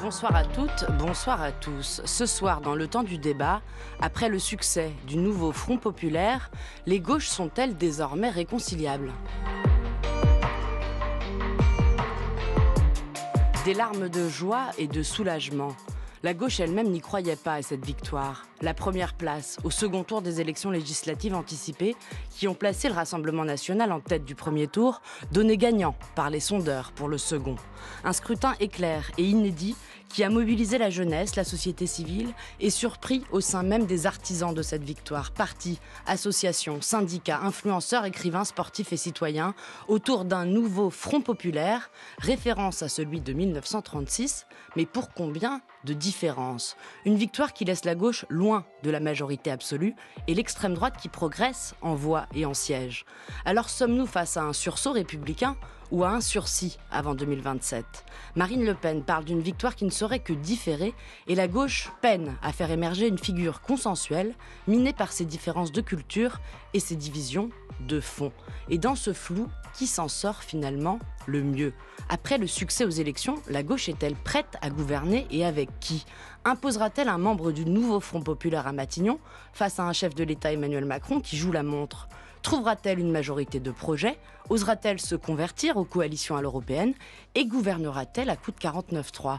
Bonsoir à toutes, bonsoir à tous. Ce soir, dans le temps du débat, après le succès du nouveau Front populaire, les gauches sont-elles désormais réconciliables ? Des larmes de joie et de soulagement. La gauche elle-même n'y croyait pas à cette victoire. La première place au second tour des élections législatives anticipées qui ont placé le Rassemblement national en tête du premier tour, donné gagnant par les sondeurs pour le second. Un scrutin éclair et inédit qui a mobilisé la jeunesse, la société civile et surpris au sein même des artisans de cette victoire. Partis, associations, syndicats, influenceurs, écrivains, sportifs et citoyens autour d'un nouveau Front populaire, référence à celui de 1936, mais pour combien de différences ? Une victoire qui laisse la gauche loin de la majorité absolue et l'extrême droite qui progresse en voix et en sièges. Alors sommes-nous face à un sursaut républicain ou à un sursis avant 2027 ? Marine Le Pen parle d'une victoire qui ne saurait que différer et la gauche peine à faire émerger une figure consensuelle minée par ses différences de culture et ses divisions de fond. Et dans ce flou, qui s'en sort finalement le mieux ? Après le succès aux élections, la gauche est-elle prête à gouverner et avec qui ? Imposera-t-elle un membre du nouveau Front populaire à Matignon face à un chef de l'État Emmanuel Macron qui joue la montre ? Trouvera-t-elle une majorité de projets ? Osera-t-elle se convertir aux coalitions à l'européenne ? Et gouvernera-t-elle à coup de 49-3 ?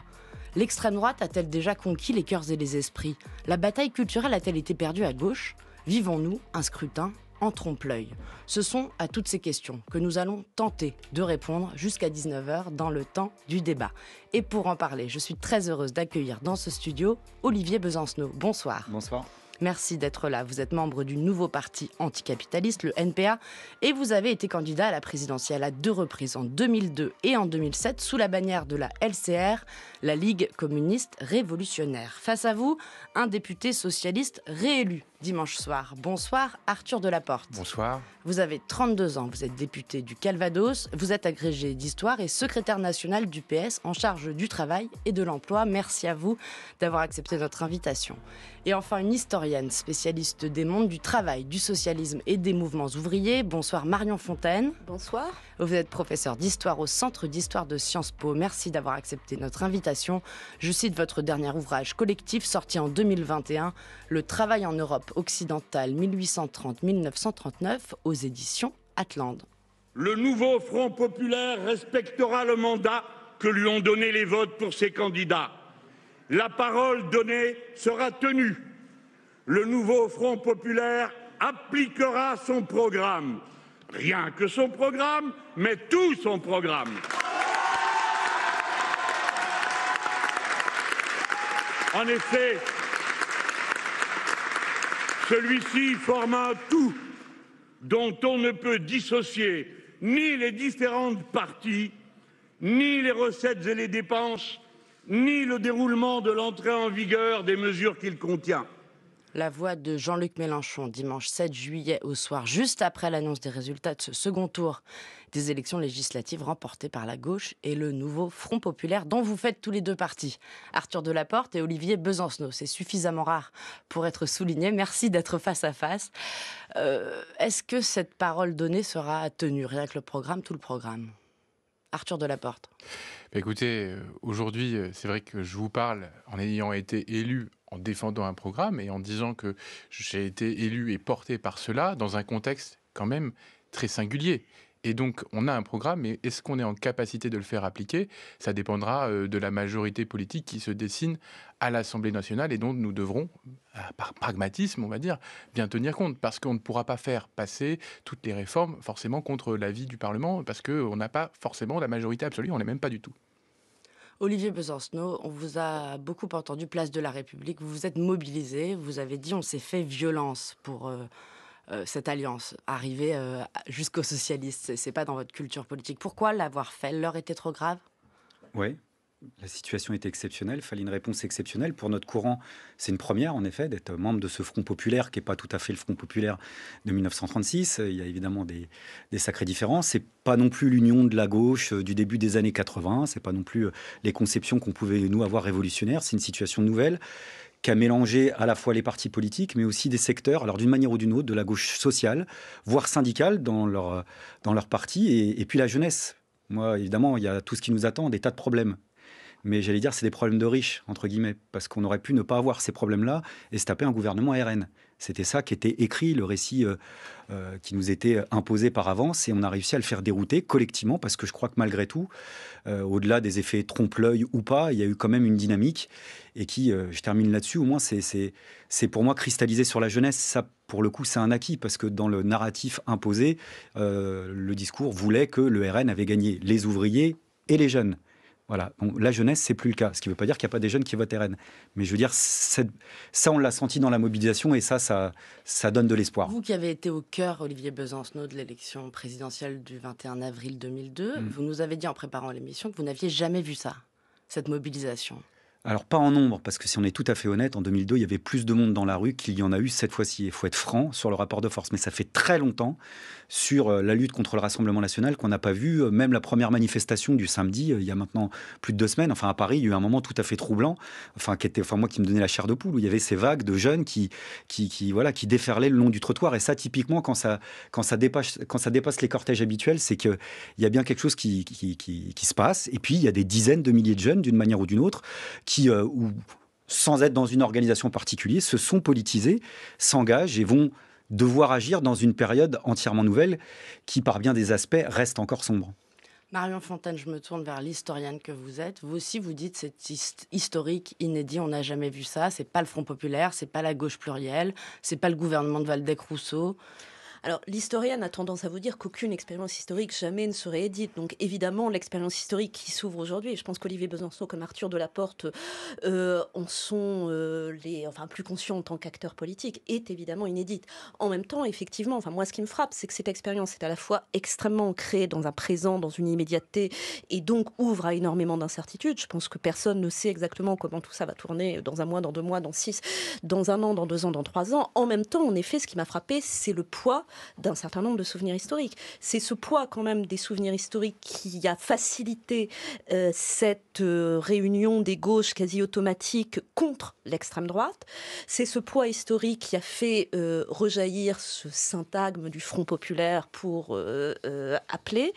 L'extrême droite a-t-elle déjà conquis les cœurs et les esprits ? La bataille culturelle a-t-elle été perdue à gauche ? Vivons-nous un scrutin en trompe-l'œil ? Ce sont à toutes ces questions que nous allons tenter de répondre jusqu'à 19h dans le temps du débat. Et pour en parler, je suis très heureuse d'accueillir dans ce studio Olivier Besancenot. Bonsoir. Bonsoir. Merci d'être là. Vous êtes membre du nouveau parti anticapitaliste, le NPA, et vous avez été candidat à la présidentielle à 2 reprises, en 2002 et en 2007, sous la bannière de la LCR, la Ligue communiste révolutionnaire. Face à vous, un député socialiste réélu dimanche soir. Bonsoir, Arthur Delaporte. Bonsoir. Vous avez 32 ans, vous êtes député du Calvados, vous êtes agrégé d'histoire et secrétaire national du PS en charge du travail et de l'emploi. Merci à vous d'avoir accepté notre invitation. Et enfin, une historienne spécialiste des mondes du travail, du socialisme et des mouvements ouvriers. Bonsoir Marion Fontaine. Bonsoir. Vous êtes professeur d'histoire au Centre d'histoire de Sciences Po. Merci d'avoir accepté notre invitation. Je cite votre dernier ouvrage collectif sorti en 2021, Le travail en Europe occidentale 1830-1939 aux éditions Atland. Le nouveau Front populaire respectera le mandat que lui ont donné les votes pour ses candidats. La parole donnée sera tenue. Le nouveau Front populaire appliquera son programme. Rien que son programme, mais tout son programme. En effet, celui-ci forme un tout dont on ne peut dissocier ni les différentes parties, ni les recettes et les dépenses, ni le déroulement de l'entrée en vigueur des mesures qu'il contient. La voix de Jean-Luc Mélenchon, dimanche 7 juillet au soir, juste après l'annonce des résultats de ce second tour des élections législatives remportées par la gauche et le nouveau Front populaire dont vous faites tous les deux partie. Arthur Delaporte et Olivier Besancenot. C'est suffisamment rare pour être souligné. Merci d'être face à face. Est-ce que cette parole donnée sera tenue ? Rien que le programme, tout le programme. Arthur Delaporte. Écoutez, aujourd'hui, c'est vrai que je vous parle en ayant été élu, en défendant un programme et en disant que j'ai été élu et porté par cela dans un contexte quand même très singulier. Et donc, on a un programme, mais est-ce qu'on est en capacité de le faire appliquer ? Ça dépendra de la majorité politique qui se dessine à l'Assemblée nationale et dont nous devrons, par pragmatisme, on va dire, bien tenir compte. Parce qu'on ne pourra pas faire passer toutes les réformes forcément contre l'avis du Parlement, parce qu'on n'a pas forcément la majorité absolue, on n'est même pas du tout. Olivier Besancenot, on vous a beaucoup entendu, place de la République, vous vous êtes mobilisé, vous avez dit on s'est fait violence pour cette alliance, arriver jusqu'aux socialistes, c'est pas dans votre culture politique. Pourquoi l'avoir fait ? L'heure était trop grave ? Oui, la situation était exceptionnelle, il fallait une réponse exceptionnelle. Pour notre courant, c'est une première, en effet, d'être membre de ce Front populaire, qui n'est pas tout à fait le Front populaire de 1936. Il y a évidemment des sacrées différences. Ce n'est pas non plus l'union de la gauche du début des années 80, ce n'est pas non plus les conceptions qu'on pouvait, nous, avoir révolutionnaires. C'est une situation nouvelle qui a mélangé à la fois les partis politiques, mais aussi des secteurs, alors d'une manière ou d'une autre, de la gauche sociale, voire syndicale dans leur parti, et puis la jeunesse. Moi, évidemment, il y a tout ce qui nous attend, des tas de problèmes. mais j'allais dire c'est des problèmes de riches, entre guillemets, parce qu'on aurait pu ne pas avoir ces problèmes-là et se taper un gouvernement RN. C'était ça qui était écrit, le récit qui nous était imposé par avance, et on a réussi à le faire dérouter collectivement, parce que je crois que malgré tout, au-delà des effets trompe-l'œil ou pas, il y a eu quand même une dynamique, et qui, je termine là-dessus, au moins c'est pour moi cristallisé sur la jeunesse. Ça, pour le coup, c'est un acquis, parce que dans le narratif imposé, le discours voulait que le RN avait gagné les ouvriers et les jeunes. Voilà. Bon, la jeunesse, c'est plus le cas. Ce qui ne veut pas dire qu'il n'y a pas des jeunes qui votent RN. Mais je veux dire, ça, on l'a senti dans la mobilisation, et ça donne de l'espoir. Vous qui avez été au cœur, Olivier Besancenot, de l'élection présidentielle du 21 avril 2002, vous nous avez dit en préparant l'émission que vous n'aviez jamais vu ça, cette mobilisation. Alors, pas en nombre, parce que si on est tout à fait honnête, en 2002, il y avait plus de monde dans la rue qu'il y en a eu cette fois-ci. Il faut être franc sur le rapport de force. Mais ça fait très longtemps, sur la lutte contre le Rassemblement national, qu'on n'a pas vu. Même la première manifestation du samedi, il y a maintenant plus de 2 semaines, enfin à Paris, il y a eu un moment tout à fait troublant, moi qui me donnait la chair de poule, où il y avait ces vagues de jeunes qui déferlaient le long du trottoir. Et ça, typiquement, quand ça dépasse les cortèges habituels, c'est qu'il y a bien quelque chose qui se passe. Et puis, il y a des dizaines de milliers de jeunes, d'une manière ou d'une autre, qui, sans être dans une organisation particulière, se sont politisés, s'engagent et vont devoir agir dans une période entièrement nouvelle qui, par bien des aspects, reste encore sombre. Marion Fontaine, je me tourne vers l'historienne que vous êtes. Vous aussi, vous dites c'est historique, inédit, on n'a jamais vu ça. C'est pas le Front populaire, c'est pas la gauche plurielle, c'est pas le gouvernement de Waldeck-Rousseau. Alors, l'historienne a tendance à vous dire qu'aucune expérience historique jamais ne serait édite. Donc, évidemment, l'expérience historique qui s'ouvre aujourd'hui, et je pense qu'Olivier Besancenot comme Arthur Delaporte en sont plus conscients en tant qu'acteurs politiques, est évidemment inédite. En même temps, effectivement, moi, ce qui me frappe, c'est que cette expérience est à la fois extrêmement ancrée dans un présent, dans une immédiateté, et donc ouvre à énormément d'incertitudes. Je pense que personne ne sait exactement comment tout ça va tourner dans un mois, dans 2 mois, dans 6, dans 1 an, dans 2 ans, dans 3 ans. En même temps, en effet, ce qui m'a frappé, c'est le poids d'un certain nombre de souvenirs historiques. C'est ce poids quand même des souvenirs historiques qui a facilité cette réunion des gauches quasi automatiques contre l'extrême droite. C'est ce poids historique qui a fait rejaillir ce syntagme du Front populaire pour appeler.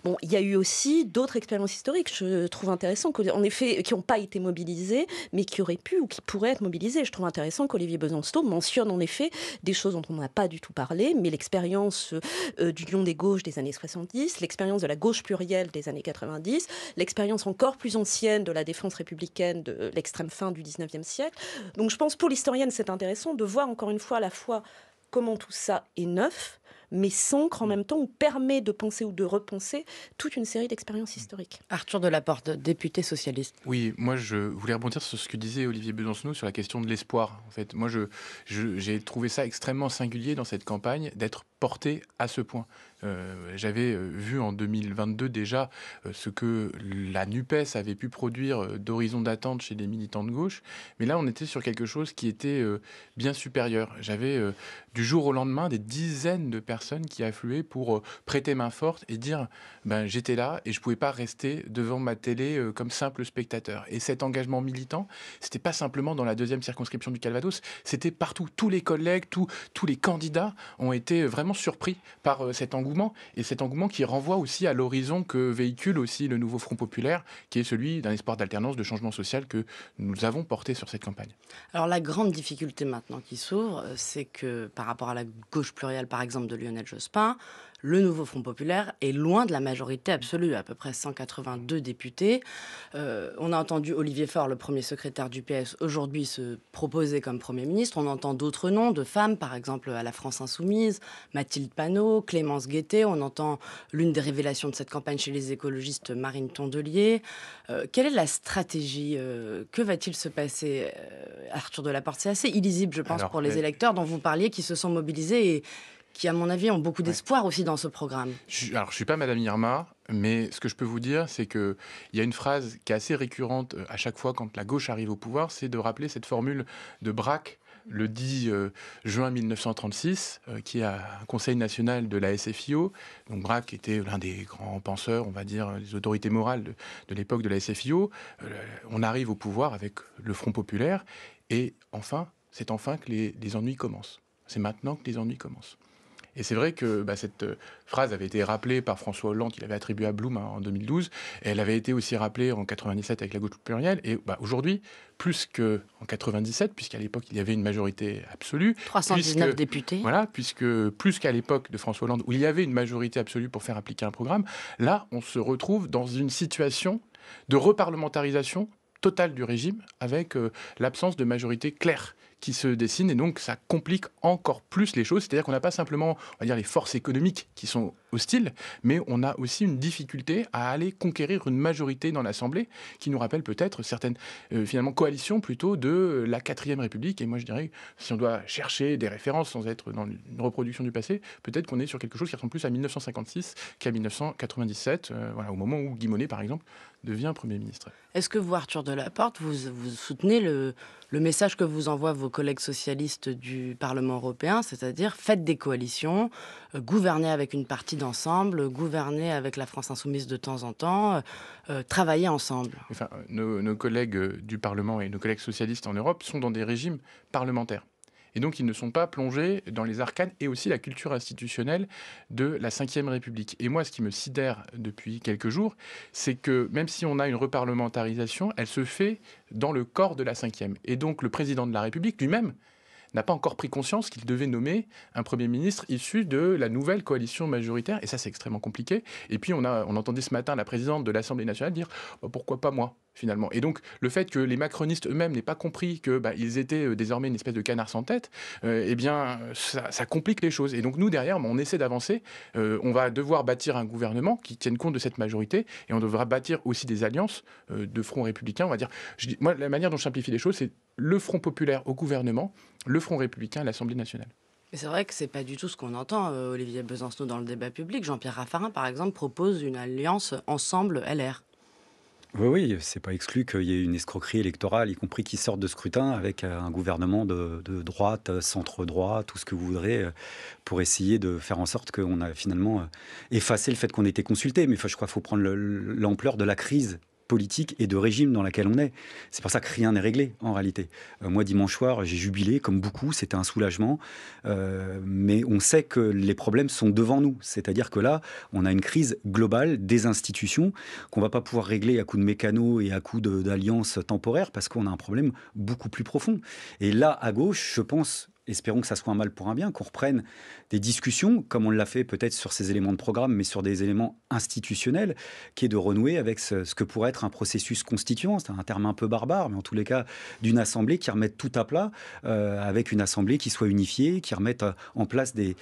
Bon, il y a eu aussi d'autres expériences historiques, je trouve intéressant, en effet, qui n'ont pas été mobilisées, mais qui auraient pu ou qui pourraient être mobilisées. Je trouve intéressant qu'Olivier Besancenot mentionne en effet des choses dont on n'a pas du tout parlé, mais l'expérience d'union des gauches des années 70, l'expérience de la gauche plurielle des années 90, l'expérience encore plus ancienne de la défense républicaine de l'extrême fin du 19e siècle. Donc je pense pour l'historienne, c'est intéressant de voir encore une fois à la fois comment tout ça est neuf, mais s'ancre en même temps ou permet de penser ou de repenser toute une série d'expériences historiques. Arthur Delaporte, député socialiste. Oui, moi je voulais rebondir sur ce que disait Olivier Besancenot sur la question de l'espoir. En fait, moi j'ai trouvé ça extrêmement singulier dans cette campagne d'être porté à ce point. J'avais vu en 2022 déjà ce que la NUPES avait pu produire d'horizon d'attente chez les militants de gauche, mais là on était sur quelque chose qui était bien supérieur. J'avais du jour au lendemain des dizaines de personnes qui affluaient pour prêter main forte et dire j'étais là et je pouvais pas rester devant ma télé comme simple spectateur. Et cet engagement militant, c'était pas simplement dans la 2e circonscription du Calvados, c'était partout. Tous les collègues, tous les candidats ont été vraiment surpris par cet engouement, et cet engouement qui renvoie aussi à l'horizon que véhicule aussi le nouveau Front populaire, qui est celui d'un espoir d'alternance, de changement social que nous avons porté sur cette campagne. Alors la grande difficulté maintenant qui s'ouvre, c'est que par rapport à la gauche plurielle, par exemple, de Lionel Jospin, le nouveau Front populaire est loin de la majorité absolue, à peu près 182 députés. On a entendu Olivier Faure, le premier secrétaire du PS, aujourd'hui se proposer comme Premier ministre. On entend d'autres noms de femmes, par exemple à la France Insoumise, Mathilde Panot, Clémence Guettet. On entend l'une des révélations de cette campagne chez les écologistes, Marine Tondelier. Quelle est la stratégie Que va-t-il se passer, Arthur Delaporte? C'est assez illisible, je pense, pour les électeurs dont vous parliez, qui se sont mobilisés et qui, à mon avis, ont beaucoup d'espoir aussi dans ce programme. Alors, je ne suis pas Madame Irma, mais ce que je peux vous dire, c'est qu'il y a une phrase qui est assez récurrente à chaque fois quand la gauche arrive au pouvoir, c'est de rappeler cette formule de Braque, le 10 juin 1936, qui est un conseil national de la SFIO. Donc Braque était l'un des grands penseurs, on va dire, les autorités morales de l'époque de la SFIO. On arrive au pouvoir avec le Front populaire, et c'est enfin que les ennuis commencent. C'est maintenant que les ennuis commencent. Et c'est vrai que cette phrase avait été rappelée par François Hollande, qu'il avait attribuée à Blum en 2012, et elle avait été aussi rappelée en 97 avec la gauche plurielle, et aujourd'hui, plus qu'en 97, puisqu'à l'époque il y avait une majorité absolue. 319 députés. Voilà, puisque plus qu'à l'époque de François Hollande, où il y avait une majorité absolue pour faire appliquer un programme, là on se retrouve dans une situation de reparlementarisation totale du régime, avec l'absence de majorité claire qui se dessine, et donc ça complique encore plus les choses. C'est-à-dire qu'on n'a pas simplement, on va dire, les forces économiques qui sont hostiles, mais on a aussi une difficulté à aller conquérir une majorité dans l'Assemblée qui nous rappelle peut-être certaines, finalement, coalitions plutôt de la 4e République. Et moi, je dirais, si on doit chercher des références sans être dans une reproduction du passé, peut-être qu'on est sur quelque chose qui ressemble plus à 1956 qu'à 1997, voilà, au moment où Guy Monnet, par exemple, devient Premier ministre. Est-ce que vous, Arthur Delaporte, vous soutenez le message que vous envoient vos collègues socialistes du Parlement européen, c'est-à-dire faites des coalitions, gouvernez avec une partie d'ensemble, gouvernez avec la France insoumise de temps en temps, travaillez ensemble? Enfin, nos collègues du Parlement et nos collègues socialistes en Europe sont dans des régimes parlementaires. Et donc, ils ne sont pas plongés dans les arcanes et aussi la culture institutionnelle de la Ve République. Et moi, ce qui me sidère depuis quelques jours, c'est que même si on a une reparlementarisation, elle se fait dans le corps de la Ve. Et donc, le président de la République lui-même n'a pas encore pris conscience qu'il devait nommer un Premier ministre issu de la nouvelle coalition majoritaire. Et ça, c'est extrêmement compliqué. Et puis, on entendait ce matin la présidente de l'Assemblée nationale dire pourquoi pas moi, finalement. Et donc, le fait que les macronistes eux-mêmes n'aient pas compris qu'ils étaient désormais une espèce de canard sans tête, ça complique les choses. Et donc, nous, derrière, on essaie d'avancer. On va devoir bâtir un gouvernement qui tienne compte de cette majorité. Et on devra bâtir aussi des alliances de front républicain. On va dire, moi, la manière dont je simplifie les choses, c'est le Front populaire au gouvernement, le Front républicain à l'Assemblée nationale. Mais c'est vrai que c'est pas du tout ce qu'on entend, Olivier Besancenot, dans le débat public. Jean-Pierre Raffarin, par exemple, propose une alliance Ensemble LR. Oui, c'est pas exclu qu'il y ait une escroquerie électorale, y compris qui sorte de scrutin, avec un gouvernement de droite, centre-droit, tout ce que vous voudrez, pour essayer de faire en sorte qu'on a finalement effacé le fait qu'on était consulté. Mais je crois qu'il faut prendre l'ampleur de la crise politique et de régime dans laquelle on est. C'est pour ça que rien n'est réglé, en réalité. Moi, dimanche soir, j'ai jubilé, comme beaucoup, c'était un soulagement. Mais on sait que les problèmes sont devant nous. C'est-à-dire que là, on a une crise globale des institutions qu'on ne va pas pouvoir régler à coup de mécano et à coup d'alliances temporaires, parce qu'on a un problème beaucoup plus profond. Et là, à gauche, je pense... Espérons que ça soit un mal pour un bien, qu'on reprenne des discussions, comme on l'a fait peut-être sur ces éléments de programme, mais sur des éléments institutionnels, qui est de renouer avec ce que pourrait être un processus constituant. C'est un terme un peu barbare, mais en tous les cas, d'une assemblée qui remette tout à plat, avec une assemblée qui soit unifiée, qui remette en place des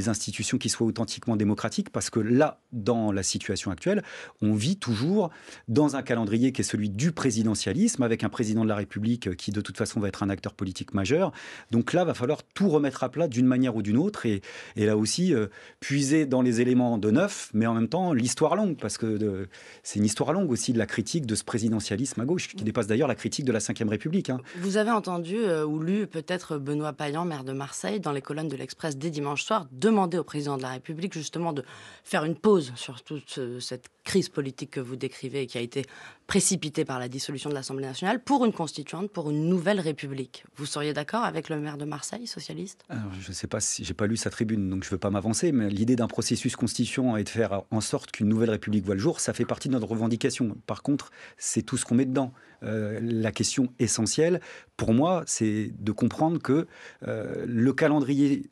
institutions qui soient authentiquement démocratiques, parce que là, dans la situation actuelle, on vit toujours dans un calendrier qui est celui du présidentialisme, avec un président de la République qui, de toute façon, va être un acteur politique majeur. Donc là, il va falloir tout remettre à plat d'une manière ou d'une autre, et là aussi, puiser dans les éléments de neuf, mais en même temps, l'histoire longue, parce que c'est une histoire longue aussi de la critique de ce présidentialisme à gauche, qui dépasse d'ailleurs la critique de la Ve République. Vous avez entendu ou lu peut-être Benoît Payan, maire de Marseille, dans les colonnes de l'Express dès dimanche soir, demander au président de la République justement de faire une pause sur toute cette crise politique que vous décrivez et qui a été précipitée par la dissolution de l'Assemblée nationale pour une constituante, pour une nouvelle République. Vous seriez d'accord avec le maire de Marseille, socialiste? Alors, je ne sais pas si j'ai pas lu sa tribune, donc je ne veux pas m'avancer, mais l'idée d'un processus constituant et de faire en sorte qu'une nouvelle République voit le jour, ça fait partie de notre revendication. Par contre, c'est tout ce qu'on met dedans. La question essentielle, pour moi, c'est de comprendre que le calendrier,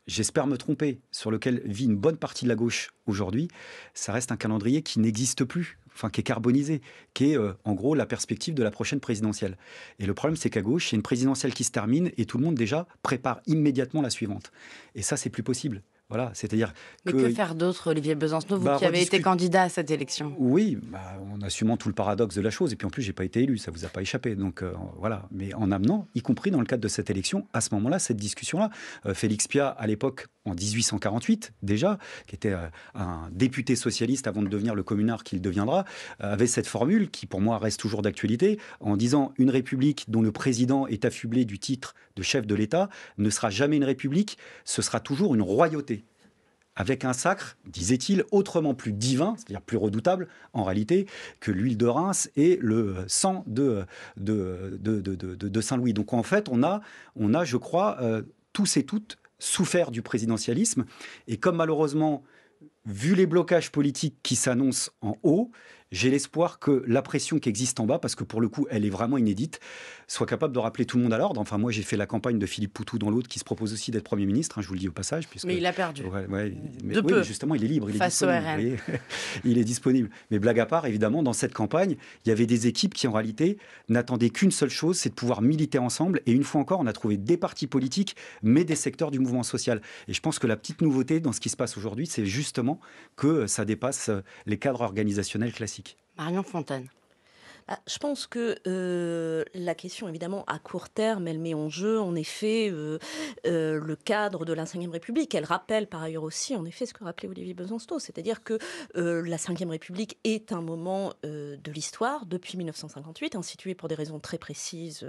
j'espère me tromper, sur lequel vit une bonne partie de la gauche aujourd'hui, ça reste un calendrier qui n'existe plus, enfin qui est carbonisé, qui est en gros la perspective de la prochaine présidentielle. Et le problème, c'est qu'à gauche, il y a une présidentielle qui se termine et tout le monde déjà prépare immédiatement la suivante. Et ça, c'est plus possible. Voilà, c'est-à-dire Mais que faire d'autre, Olivier Besancenot, vous qui avez été candidat à cette élection? Oui, en assumant tout le paradoxe de la chose. Et puis en plus, j'ai pas été élu, ça vous a pas échappé. Donc voilà. Mais en amenant, y compris dans le cadre de cette élection, à ce moment-là, cette discussion-là, Félix Piat, à l'époque, en 1848 déjà, qui était un député socialiste avant de devenir le communard qu'il deviendra, avait cette formule qui, pour moi, reste toujours d'actualité, en disant une république dont le président est affublé du titre de chef de l'État ne sera jamais une république, ce sera toujours une royauté. Avec un sacre, disait-il, autrement plus divin, c'est-à-dire plus redoutable, en réalité, que l'huile de Reims et le sang de Saint-Louis. Donc en fait, on a je crois, tous et toutes souffert du présidentialisme. Et comme malheureusement, vu les blocages politiques qui s'annoncent en haut, j'ai l'espoir que la pression qui existe en bas, parce que pour le coup, elle est vraiment inédite, soit capable de rappeler tout le monde à l'ordre. Enfin, moi, j'ai fait la campagne de Philippe Poutou dans l'autre, qui se propose aussi d'être Premier ministre, je vous le dis au passage. Puisque... Mais il a perdu. Mais justement, il est libre. Face au RN. Il est disponible. Mais blague à part, évidemment, dans cette campagne, il y avait des équipes qui, en réalité, n'attendaient qu'une seule chose, c'est de pouvoir militer ensemble. Et une fois encore, on a trouvé des partis politiques, mais des secteurs du mouvement social. Et je pense que la petite nouveauté dans ce qui se passe aujourd'hui, c'est justement que ça dépasse les cadres organisationnels classiques. Marion Fontaine. Je pense que la question, évidemment, à court terme, elle met en jeu, en effet, le cadre de la Ve République. Elle rappelle, par ailleurs aussi, en effet, ce que rappelait Olivier Besancenot, c'est-à-dire que la Ve République est un moment de l'histoire, depuis 1958, institué pour des raisons très précises,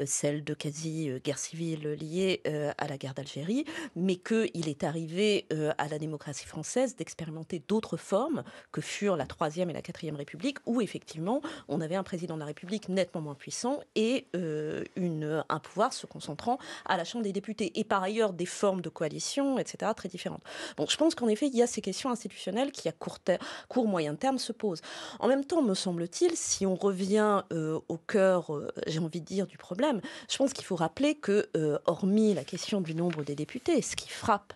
celle de quasi-guerre civile liée à la guerre d'Algérie, mais qu'il est arrivé à la démocratie française d'expérimenter d'autres formes que furent la Troisième et la Quatrième République, où, effectivement, on avait un président de la République nettement moins puissant et un pouvoir se concentrant à la Chambre des députés. Et par ailleurs, des formes de coalition, etc., très différentes. Bon, je pense qu'en effet, il y a ces questions institutionnelles qui, à court moyen terme, se posent. En même temps, me semble-t-il, si on revient au cœur, j'ai envie de dire, du problème, je pense qu'il faut rappeler que, hormis la question du nombre des députés, ce qui frappe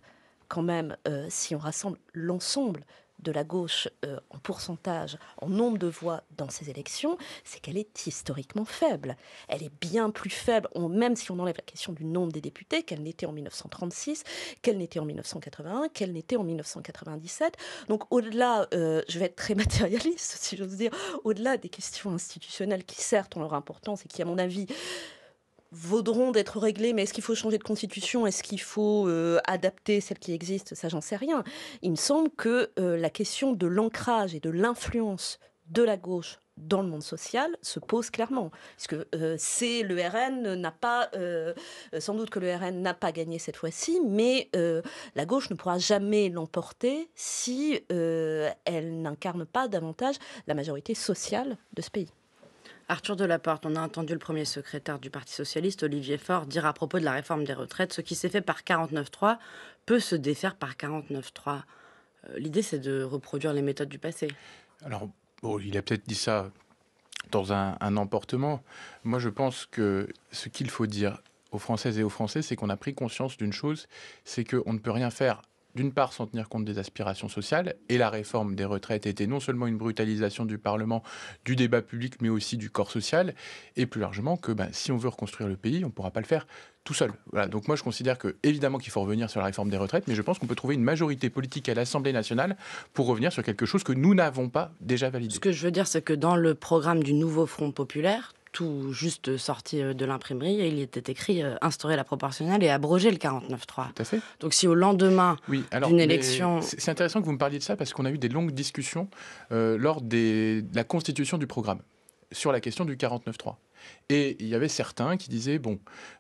quand même, si on rassemble l'ensemble de la gauche en pourcentage, en nombre de voix dans ces élections, c'est qu'elle est historiquement faible. Elle est bien plus faible, même si on enlève la question du nombre des députés, qu'elle n'était en 1936, qu'elle n'était en 1981, qu'elle n'était en 1997. Donc au-delà, je vais être très matérialiste, si j'ose dire, au-delà des questions institutionnelles qui certes ont leur importance et qui, à mon avis, vaudront d'être réglés, mais est-ce qu'il faut changer de constitution? Est-ce qu'il faut adapter celle qui existe? Ça, j'en sais rien. Il me semble que la question de l'ancrage et de l'influence de la gauche dans le monde social se pose clairement. Parce que le RN n'a pas... sans doute que le RN n'a pas gagné cette fois-ci, mais la gauche ne pourra jamais l'emporter si elle n'incarne pas davantage la majorité sociale de ce pays. Arthur Delaporte, on a entendu le premier secrétaire du Parti socialiste, Olivier Faure, dire à propos de la réforme des retraites, ce qui s'est fait par 49.3 peut se défaire par 49.3. L'idée, c'est de reproduire les méthodes du passé. Alors, bon, il a peut-être dit ça dans un emportement. Moi, je pense que ce qu'il faut dire aux Françaises et aux Français, c'est qu'on a pris conscience d'une chose, c'est qu'on ne peut rien faire d'une part sans tenir compte des aspirations sociales, et la réforme des retraites était non seulement une brutalisation du Parlement, du débat public, mais aussi du corps social, et plus largement que si on veut reconstruire le pays, on ne pourra pas le faire tout seul. Voilà. Donc moi je considère que évidemment qu'il faut revenir sur la réforme des retraites, mais je pense qu'on peut trouver une majorité politique à l'Assemblée nationale pour revenir sur quelque chose que nous n'avons pas déjà validé. Ce que je veux dire, c'est que dans le programme du nouveau Front populaire, tout juste sorti de l'imprimerie, il y était écrit instaurer la proportionnelle et abroger le 49.3. Tout à fait. Donc si au lendemain d'une élection... C'est intéressant que vous me parliez de ça parce qu'on a eu des longues discussions lors de la constitution du programme sur la question du 49.3. Et il y avait certains qui disaient,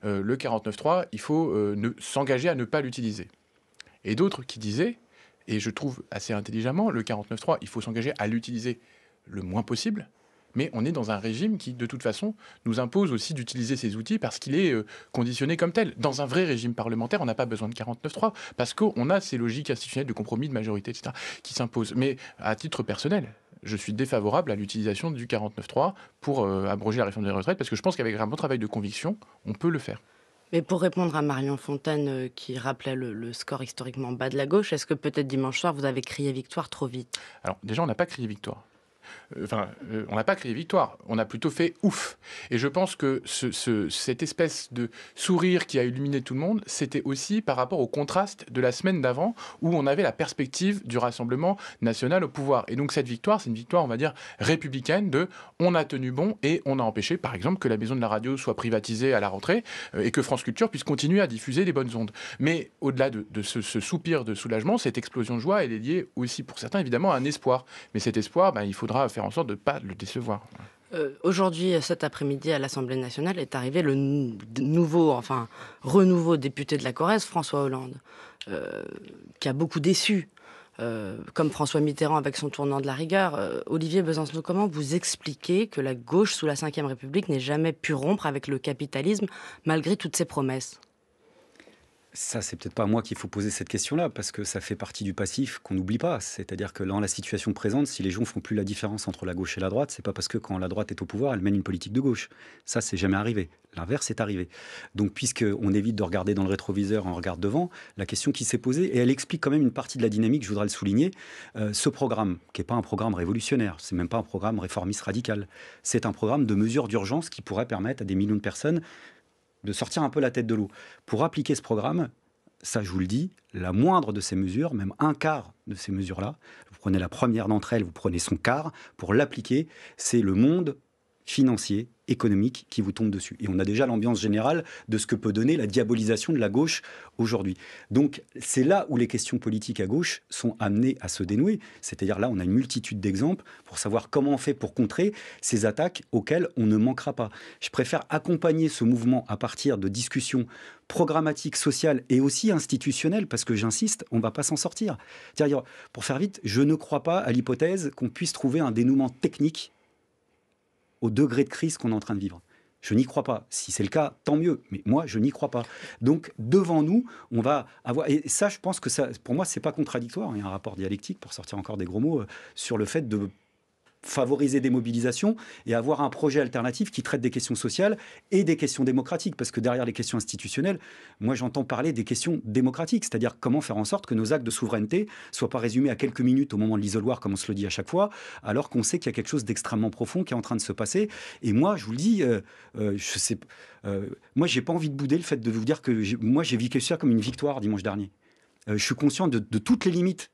le 49.3, il faut s'engager à ne pas l'utiliser. Et d'autres qui disaient, et je trouve assez intelligemment, le 49.3, il faut s'engager à l'utiliser le moins possible. Mais on est dans un régime qui, de toute façon, nous impose aussi d'utiliser ces outils parce qu'il est conditionné comme tel. Dans un vrai régime parlementaire, on n'a pas besoin de 49.3 parce qu'on a ces logiques institutionnelles de compromis, de majorité, etc., qui s'imposent. Mais à titre personnel, je suis défavorable à l'utilisation du 49.3 pour abroger la réforme des retraites parce que je pense qu'avec un bon travail de conviction, on peut le faire. Mais pour répondre à Marion Fontaine qui rappelait le score historiquement bas de la gauche, est-ce que peut-être dimanche soir, vous avez crié victoire trop vite? Alors déjà, on n'a pas crié victoire. On n'a pas crié victoire, on a plutôt fait ouf. Et je pense que cette espèce de sourire qui a illuminé tout le monde, c'était aussi par rapport au contraste de la semaine d'avant où on avait la perspective du Rassemblement national au pouvoir. Et donc cette victoire, c'est une victoire, on va dire, républicaine de on a tenu bon et on a empêché, par exemple, que la maison de la radio soit privatisée à la rentrée et que France Culture puisse continuer à diffuser les bonnes ondes. Mais au-delà de ce soupir de soulagement, cette explosion de joie, elle est liée aussi pour certains, évidemment, à un espoir. Mais cet espoir, il faudra faire en sorte de ne pas le décevoir. Aujourd'hui, cet après-midi, à l'Assemblée nationale, est arrivé le renouveau député de la Corrèze, François Hollande, qui a beaucoup déçu, comme François Mitterrand avec son tournant de la rigueur. Olivier Besancenot, comment vous expliquez que la gauche, sous la Ve République, n'ait jamais pu rompre avec le capitalisme, malgré toutes ses promesses ? Ça, c'est peut-être pas à moi qu'il faut poser cette question-là, parce que ça fait partie du passif qu'on n'oublie pas. C'est-à-dire que dans la situation présente, si les gens font plus la différence entre la gauche et la droite, c'est pas parce que quand la droite est au pouvoir, elle mène une politique de gauche. Ça, c'est jamais arrivé. L'inverse est arrivé. Donc, puisqu'on évite de regarder dans le rétroviseur, on regarde devant, la question qui s'est posée, et elle explique quand même une partie de la dynamique, je voudrais le souligner, ce programme, qui n'est pas un programme révolutionnaire, c'est même pas un programme réformiste radical, c'est un programme de mesures d'urgence qui pourrait permettre à des millions de personnes de sortir un peu la tête de l'eau. Pour appliquer ce programme, ça je vous le dis, la moindre de ces mesures, même un quart de ces mesures-là, vous prenez la première d'entre elles, vous prenez son quart, pour l'appliquer, c'est le monde financier, économique qui vous tombe dessus. Et on a déjà l'ambiance générale de ce que peut donner la diabolisation de la gauche aujourd'hui. Donc c'est là où les questions politiques à gauche sont amenées à se dénouer. C'est-à-dire là, on a une multitude d'exemples pour savoir comment on fait pour contrer ces attaques auxquelles on ne manquera pas. Je préfère accompagner ce mouvement à partir de discussions programmatiques, sociales et aussi institutionnelles, parce que j'insiste, on ne va pas s'en sortir. C'est-à-dire, pour faire vite, je ne crois pas à l'hypothèse qu'on puisse trouver un dénouement technique au degré de crise qu'on est en train de vivre. Je n'y crois pas. Si c'est le cas, tant mieux. Mais moi, je n'y crois pas. Donc, devant nous, on va avoir... Et ça, je pense que ça, pour moi, c'est pas contradictoire. Il y a un rapport dialectique, pour sortir encore des gros mots, sur le fait de favoriser des mobilisations et avoir un projet alternatif qui traite des questions sociales et des questions démocratiques. Parce que derrière les questions institutionnelles, moi j'entends parler des questions démocratiques, c'est-à-dire comment faire en sorte que nos actes de souveraineté ne soient pas résumés à quelques minutes au moment de l'isoloir, comme on se le dit à chaque fois, alors qu'on sait qu'il y a quelque chose d'extrêmement profond qui est en train de se passer. Et moi, je vous le dis, moi j'ai pas envie de bouder le fait de vous dire que moi j'ai vécu ça comme une victoire dimanche dernier. Je suis conscient de toutes les limites,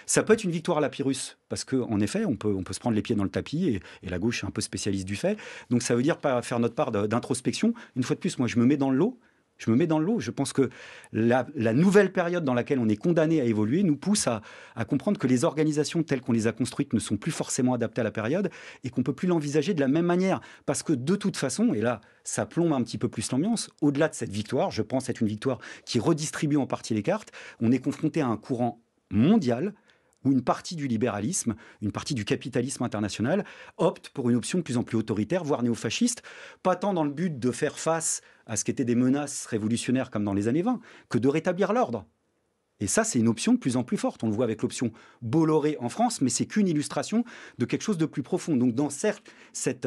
Ça peut être une victoire à la Pyrrhus, parce qu'en effet, on peut se prendre les pieds dans le tapis, et la gauche est un peu spécialiste du fait. Donc ça veut dire pas faire notre part d'introspection. Une fois de plus, moi, je me mets dans le lot. Je pense que la nouvelle période dans laquelle on est condamné à évoluer nous pousse à comprendre que les organisations telles qu'on les a construites ne sont plus forcément adaptées à la période et qu'on ne peut plus l'envisager de la même manière. Parce que de toute façon, et là, ça plombe un petit peu plus l'ambiance, au-delà de cette victoire, je pense être une victoire qui redistribue en partie les cartes, on est confronté à un courant mondial où une partie du libéralisme, une partie du capitalisme international opte pour une option de plus en plus autoritaire, voire néofasciste, pas tant dans le but de faire face à ce qu'étaient des menaces révolutionnaires comme dans les années 20, que de rétablir l'ordre. Et ça, c'est une option de plus en plus forte. On le voit avec l'option Bolloré en France, mais c'est qu'une illustration de quelque chose de plus profond. Donc dans cette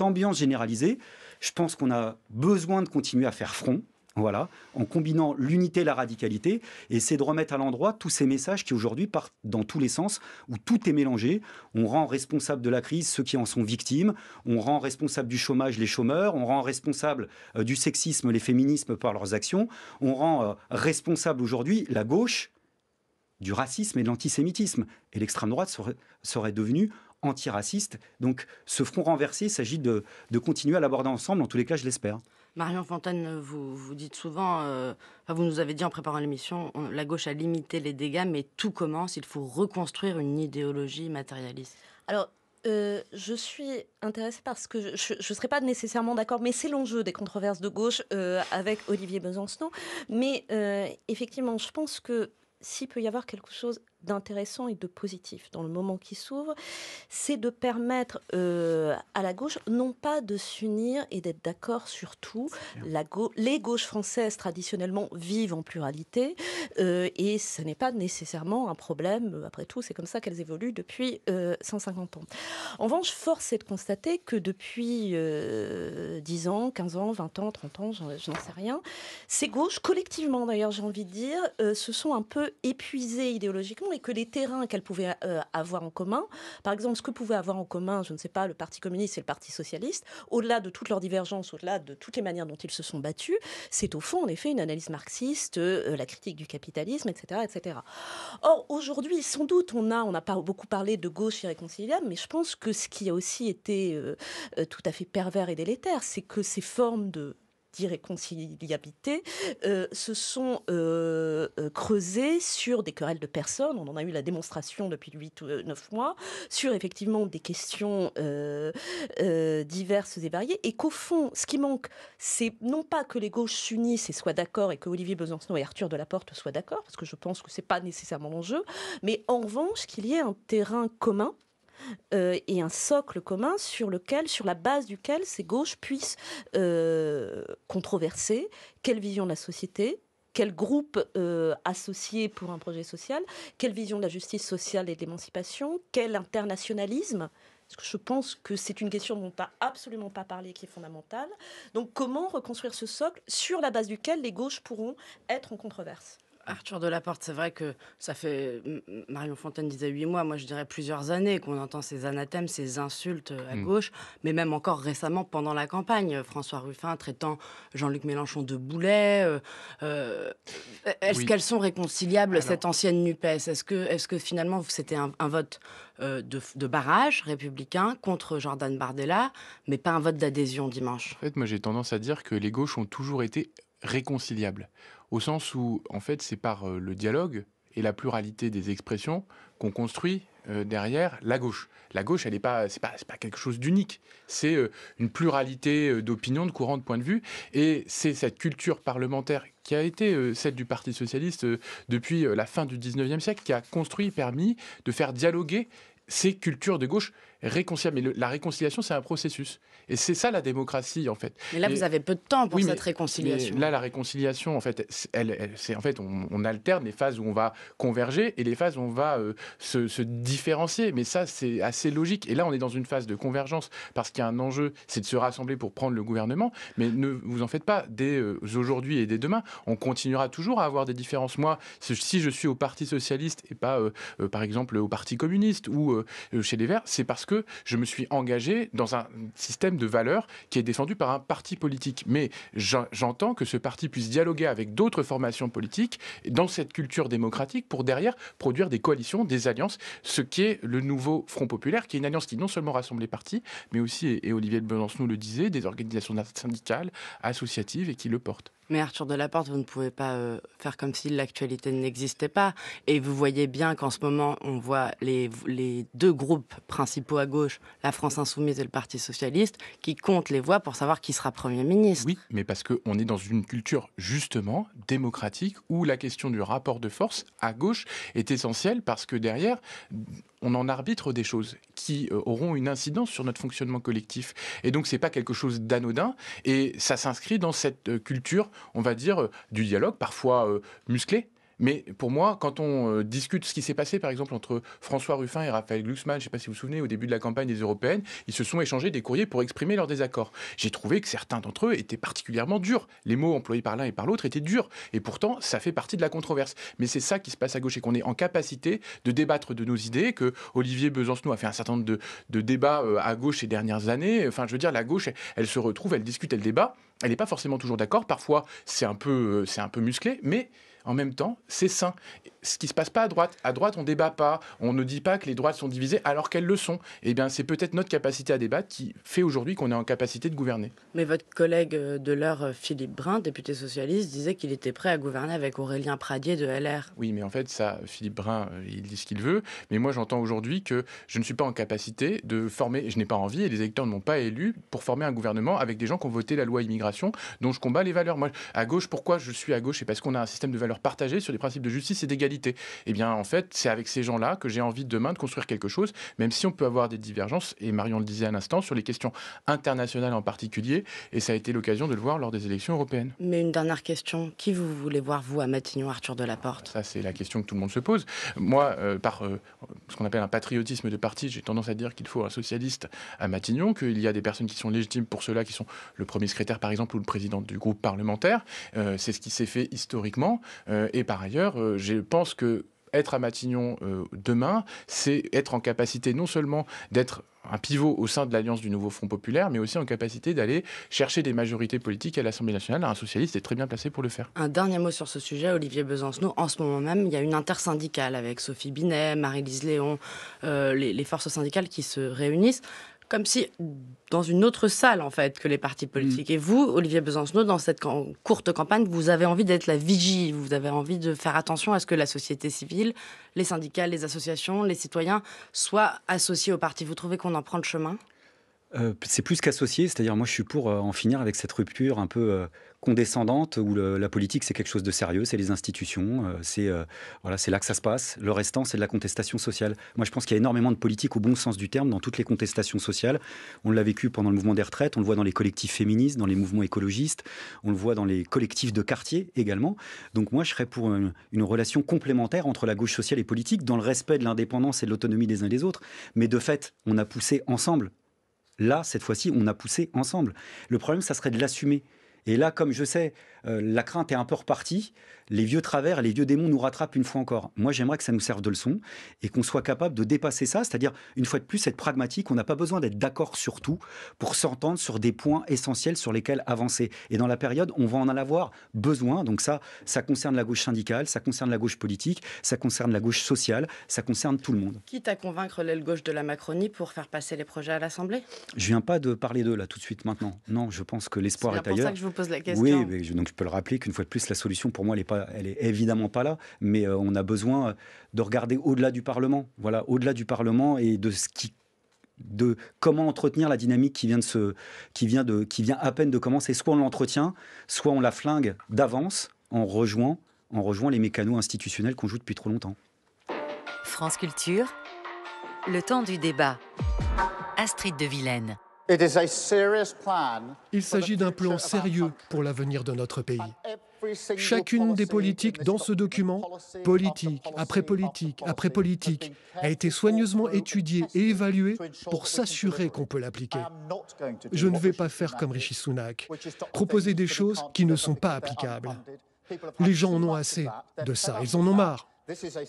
ambiance généralisée, je pense qu'on a besoin de continuer à faire front. Voilà, en combinant l'unité et la radicalité, et essayer de remettre à l'endroit tous ces messages qui aujourd'hui partent dans tous les sens, où tout est mélangé. On rend responsable de la crise ceux qui en sont victimes, on rend responsable du chômage les chômeurs, on rend responsable du sexisme les féminismes par leurs actions, on rend responsable aujourd'hui la gauche du racisme et de l'antisémitisme. Et l'extrême droite serait devenue antiraciste. Donc ce front renversé, il s'agit de continuer à l'aborder ensemble, en tous les cas je l'espère. Marion Fontaine, vous dites souvent, vous nous avez dit en préparant l'émission, la gauche a limité les dégâts, mais tout commence, il faut reconstruire une idéologie matérialiste. Alors, je suis intéressée parce que je ne serais pas nécessairement d'accord, mais c'est l'enjeu des controverses de gauche avec Olivier Besancenot. Mais effectivement, je pense que s'il peut y avoir quelque chose d'intéressant et de positif dans le moment qui s'ouvre, c'est de permettre à la gauche, non pas de s'unir et d'être d'accord sur tout. Les gauches françaises, traditionnellement, vivent en pluralité et ce n'est pas nécessairement un problème. Après tout, c'est comme ça qu'elles évoluent depuis 150 ans. En revanche, force est de constater que depuis 10 ans, 15 ans, 20 ans, 30 ans, je n'en sais rien, ces gauches, collectivement d'ailleurs, j'ai envie de dire, se sont un peu épuisées idéologiquement et que les terrains qu'elles pouvaient avoir en commun, par exemple ce que pouvaient avoir en commun, je ne sais pas, le Parti communiste et le Parti socialiste, au-delà de toutes leurs divergences, au-delà de toutes les manières dont ils se sont battus, c'est au fond en effet une analyse marxiste, la critique du capitalisme, etc. etc. Or aujourd'hui, sans doute, on n'a pas beaucoup parlé de gauche irréconciliable, mais je pense que ce qui a aussi été tout à fait pervers et délétère, c'est que ces formes d'irréconciliabilité se sont creusées sur des querelles de personnes. On en a eu la démonstration depuis 8 ou 9 mois, sur effectivement des questions diverses et variées, et qu'au fond, ce qui manque, c'est non pas que les gauches s'unissent et soient d'accord, et que Olivier Besancenot et Arthur Delaporte soient d'accord, parce que je pense que c'est pas nécessairement l'enjeu, mais en revanche qu'il y ait un terrain commun et un socle commun sur la base duquel ces gauches puissent controverser quelle vision de la société, quel groupe associé pour un projet social, quelle vision de la justice sociale et de l'émancipation, quel internationalisme. Parce que je pense que c'est une question dont on n'a absolument pas parlé, qui est fondamentale. Donc comment reconstruire ce socle sur la base duquel les gauches pourront être en controverse ? Arthur Delaporte, c'est vrai que ça fait, Marion Fontaine disait 8 mois, moi je dirais plusieurs années qu'on entend ces anathèmes, ces insultes à gauche, mais même encore récemment pendant la campagne, François Ruffin traitant Jean-Luc Mélenchon de boulet. Est-ce qu'elles sont réconciliables, cette ancienne NUPES ? Est-ce que finalement c'était un vote de barrage républicain contre Jordan Bardella, mais pas un vote d'adhésion dimanche ? En fait, moi j'ai tendance à dire que les gauches ont toujours été réconciliables, au sens où, en fait, c'est par le dialogue et la pluralité des expressions qu'on construit derrière la gauche. La gauche, c'est pas quelque chose d'unique. C'est une pluralité d'opinions, de courants, de points de vue, et c'est cette culture parlementaire qui a été celle du Parti socialiste depuis la fin du 19e siècle, qui a construit, permis de faire dialoguer ces cultures de gauche réconciliables. Mais la réconciliation, c'est un processus. Et c'est ça la démocratie, en fait. Mais là, vous avez peu de temps pour cette réconciliation. Mais là, la réconciliation, en fait, c'est en fait, on alterne les phases où on va converger et les phases où on va se différencier. Mais ça, c'est assez logique. Et là, on est dans une phase de convergence parce qu'il y a un enjeu, c'est de se rassembler pour prendre le gouvernement. Mais ne vous en faites pas. Dès aujourd'hui et dès demain, on continuera toujours à avoir des différences. Moi, si je suis au Parti socialiste et pas, par exemple, au Parti communiste ou chez les Verts, c'est parce que je me suis engagé dans un système de valeurs qui est défendu par un parti politique. Mais j'entends que ce parti puisse dialoguer avec d'autres formations politiques dans cette culture démocratique pour derrière produire des coalitions, des alliances, ce qui est le nouveau Front populaire, qui est une alliance qui non seulement rassemble les partis, mais aussi, et Olivier de Besancenot le disait, des organisations syndicales, associatives et qui le portent. Mais Arthur Delaporte, vous ne pouvez pas faire comme si l'actualité n'existait pas. Et vous voyez bien qu'en ce moment, on voit les deux groupes principaux à gauche, la France Insoumise et le Parti Socialiste, qui comptent les voix pour savoir qui sera Premier ministre. Oui, mais parce qu'on est dans une culture, justement, démocratique, où la question du rapport de force à gauche est essentielle, parce que derrière, on en arbitre des choses qui auront une incidence sur notre fonctionnement collectif. Et donc, c'est pas quelque chose d'anodin. Et ça s'inscrit dans cette culture, on va dire, du dialogue, parfois musclé. Mais pour moi, quand on discute ce qui s'est passé, par exemple, entre François Ruffin et Raphaël Glucksmann, je ne sais pas si vous vous souvenez, au début de la campagne des européennes, ils se sont échangés des courriers pour exprimer leur désaccord. J'ai trouvé que certains d'entre eux étaient particulièrement durs. Les mots employés par l'un et par l'autre étaient durs. Et pourtant, ça fait partie de la controverse. Mais c'est ça qui se passe à gauche et qu'on est en capacité de débattre de nos idées, que Olivier Besancenot a fait un certain nombre de débats à gauche ces dernières années. Enfin, je veux dire, la gauche, elle se retrouve, elle discute, elle débat. Elle n'est pas forcément toujours d'accord. Parfois, c'est un peu musclé, mais en même temps, c'est sain. Ce qui ne se passe pas à droite. À droite, on ne débat pas. On ne dit pas que les droites sont divisées alors qu'elles le sont. Eh bien, c'est peut-être notre capacité à débattre qui fait aujourd'hui qu'on est en capacité de gouverner. Mais votre collègue de l'heure, Philippe Brun, député socialiste, disait qu'il était prêt à gouverner avec Aurélien Pradié de LR. Oui, mais en fait, ça, Philippe Brun, il dit ce qu'il veut. Mais moi, j'entends aujourd'hui que je ne suis pas en capacité de former, je n'ai pas envie, et les électeurs ne m'ont pas élu pour former un gouvernement avec des gens qui ont voté la loi immigration, dont je combats les valeurs. Moi, à gauche, pourquoi je suis à gauche ? C'est parce qu'on a un système de valeurs partagées sur des principes de justice et d'égalité. Eh bien, en fait, c'est avec ces gens-là que j'ai envie demain de construire quelque chose, même si on peut avoir des divergences, et Marion le disait à l'instant, sur les questions internationales en particulier, et ça a été l'occasion de le voir lors des élections européennes. Mais une dernière question, qui vous voulez voir, vous, à Matignon, Arthur Delaporte ? Ça, c'est la question que tout le monde se pose. Moi, par ce qu'on appelle un patriotisme de parti, j'ai tendance à dire qu'il faut un socialiste à Matignon, qu'il y a des personnes qui sont légitimes pour cela, qui sont le premier secrétaire, par exemple, ou le président du groupe parlementaire. C'est ce qui s'est fait historiquement. Et par ailleurs, je pense que être à Matignon demain, c'est être en capacité non seulement d'être un pivot au sein de l'Alliance du Nouveau Front populaire, mais aussi en capacité d'aller chercher des majorités politiques à l'Assemblée nationale. Un socialiste est très bien placé pour le faire. Un dernier mot sur ce sujet, Olivier Besancenot. En ce moment même, il y a une intersyndicale avec Sophie Binet, Marie-Lise Léon, les forces syndicales qui se réunissent, comme si dans une autre salle, en fait, que les partis politiques. Et vous, Olivier Besancenot, dans cette courte campagne, vous avez envie d'être la vigie, vous avez envie de faire attention à ce que la société civile, les syndicats, les associations, les citoyens soient associés aux partis. Vous trouvez qu'on en prend le chemin ? C'est plus qu'associé, c'est-à-dire moi je suis pour en finir avec cette rupture un peu condescendante où la politique c'est quelque chose de sérieux, c'est les institutions, c'est là que ça se passe. Le restant c'est de la contestation sociale. Moi je pense qu'il y a énormément de politique au bon sens du terme dans toutes les contestations sociales. On l'a vécu pendant le mouvement des retraites, on le voit dans les collectifs féministes, dans les mouvements écologistes, on le voit dans les collectifs de quartier également. Donc moi je serais pour une relation complémentaire entre la gauche sociale et politique dans le respect de l'indépendance et de l'autonomie des uns et des autres. Mais de fait, on a poussé ensemble. Là, cette fois-ci, on a poussé ensemble. Le problème, ça serait de l'assumer. Et là, comme je sais, la crainte est un peu repartie, les vieux travers, les vieux démons nous rattrapent une fois encore. Moi, j'aimerais que ça nous serve de leçon et qu'on soit capable de dépasser ça, c'est-à-dire, une fois de plus, être pragmatique. On n'a pas besoin d'être d'accord sur tout pour s'entendre sur des points essentiels sur lesquels avancer. Et dans la période, on va en avoir besoin. Donc ça concerne la gauche syndicale, ça concerne la gauche politique, ça concerne la gauche sociale, ça concerne tout le monde. Quitte à convaincre l'aile gauche de la Macronie pour faire passer les projets à l'Assemblée ? Je viens pas de parler d'eux là tout de suite maintenant. Non, je pense que l'espoir est ailleurs. C'est pour ça que je vous pose la question. Oui, mais donc je peux le rappeler qu'une fois de plus, la solution pour moi, elle est évidemment pas là, mais on a besoin de regarder au-delà du Parlement. Voilà, au-delà du Parlement et de comment entretenir la dynamique qui vient à peine de commencer. Soit on l'entretient, soit on la flingue d'avance en rejoignant les mécanos institutionnels qu'on joue depuis trop longtemps. France Culture, le temps du débat. Astrid de Vilaine. Il s'agit d'un plan sérieux pour l'avenir de notre pays. Chacune des politiques dans ce document, politique après politique après politique, a été soigneusement étudiée et évaluée pour s'assurer qu'on peut l'appliquer. Je ne vais pas faire comme Rishi Sunak, proposer des choses qui ne sont pas applicables. Les gens en ont assez de ça, ils en ont marre.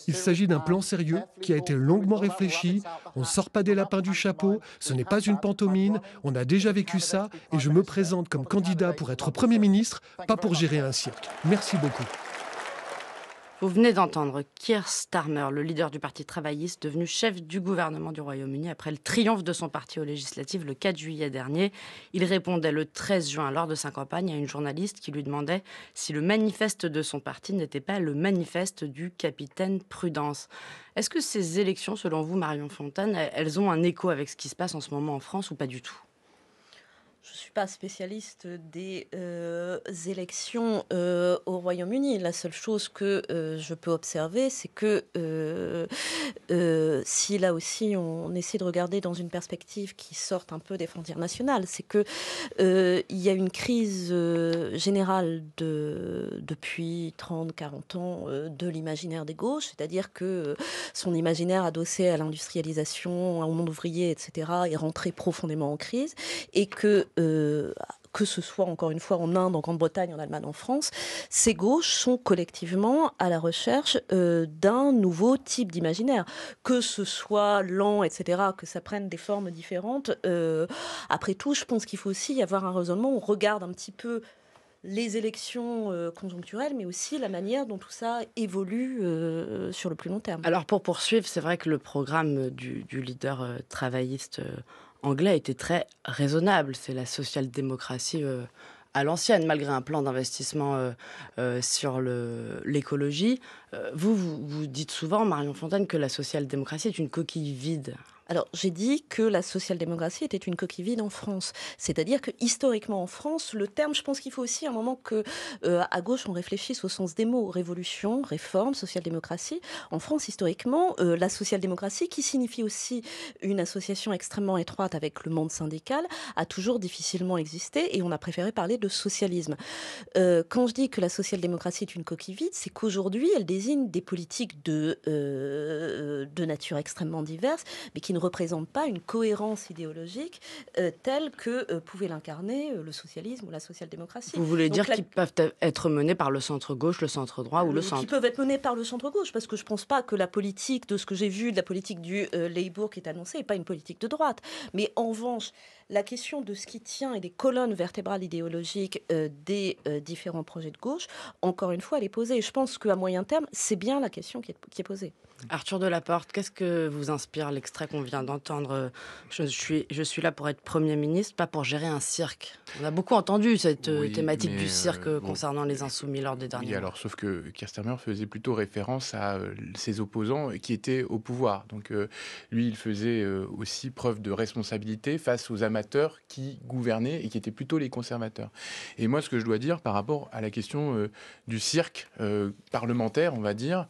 Il s'agit d'un plan sérieux qui a été longuement réfléchi. On ne sort pas des lapins du chapeau, ce n'est pas une pantomime, on a déjà vécu ça et je me présente comme candidat pour être Premier ministre, pas pour gérer un cirque. Merci beaucoup. Vous venez d'entendre Keir Starmer, le leader du Parti travailliste, devenu chef du gouvernement du Royaume-Uni après le triomphe de son parti aux législatives le 4 juillet dernier. Il répondait le 13 juin lors de sa campagne à une journaliste qui lui demandait si le manifeste de son parti n'était pas le manifeste du capitaine Prudence. Est-ce que ces élections, selon vous, Marion Fontaine, elles ont un écho avec ce qui se passe en ce moment en France ou pas du tout ? Je ne suis pas spécialiste des élections au Royaume-Uni. La seule chose que je peux observer, c'est que si là aussi on essaie de regarder dans une perspective qui sorte un peu des frontières nationales, c'est que il y a une crise générale depuis 30-40 ans de l'imaginaire des gauches, c'est-à-dire que son imaginaire adossé à l'industrialisation, au monde ouvrier, etc., est rentré profondément en crise et que ce soit encore une fois en Inde, en Grande-Bretagne, en Allemagne, en France, ces gauches sont collectivement à la recherche d'un nouveau type d'imaginaire. Que ce soit lent, etc., que ça prenne des formes différentes. Après tout, je pense qu'il faut aussi y avoir un raisonnement. On regarde un petit peu les élections conjoncturelles, mais aussi la manière dont tout ça évolue sur le plus long terme. Alors pour poursuivre, c'est vrai que le programme du leader travailliste anglais était très raisonnable. C'est la social-démocratie à l'ancienne, malgré un plan d'investissement sur l'écologie. Vous dites souvent, Marion Fontaine, que la social-démocratie est une coquille vide. Alors, j'ai dit que la social-démocratie était une coquille vide en France. C'est-à-dire que, historiquement, en France, le terme, je pense qu'il faut aussi un moment que, à gauche, on réfléchisse au sens des mots. Révolution, réforme, social-démocratie. En France, historiquement, la social-démocratie, qui signifie aussi une association extrêmement étroite avec le monde syndical, a toujours difficilement existé et on a préféré parler de socialisme. Quand je dis que la social-démocratie est une coquille vide, c'est qu'aujourd'hui, elle désigne des politiques de nature extrêmement diverse, mais qui ne représente pas une cohérence idéologique telle que pouvait l'incarner le socialisme ou la social-démocratie. Vous voulez dire qu'ils peuvent être menés par le centre-gauche, le centre-droit ou le centre... Qui peuvent être menés par le centre-gauche, parce que je ne pense pas que la politique, de ce que j'ai vu, de la politique du Labour qui est annoncée, n'est pas une politique de droite. Mais en revanche, la question de ce qui tient et des colonnes vertébrales idéologiques des différents projets de gauche, encore une fois, elle est posée. Et je pense qu'à moyen terme, c'est bien la question qui est posée. Arthur Delaporte, qu'est-ce que vous inspire l'extrait qu'on vient d'entendre ? Je suis là pour être Premier ministre, pas pour gérer un cirque. On a beaucoup entendu cette thématique du cirque concernant les Insoumis lors des derniers mois. Alors, sauf que Keir Starmer faisait plutôt référence à ses opposants qui étaient au pouvoir. Donc, lui, il faisait aussi preuve de responsabilité face aux amateurs qui gouvernaient et qui étaient plutôt les conservateurs. Et moi, ce que je dois dire par rapport à la question du cirque parlementaire, on va dire,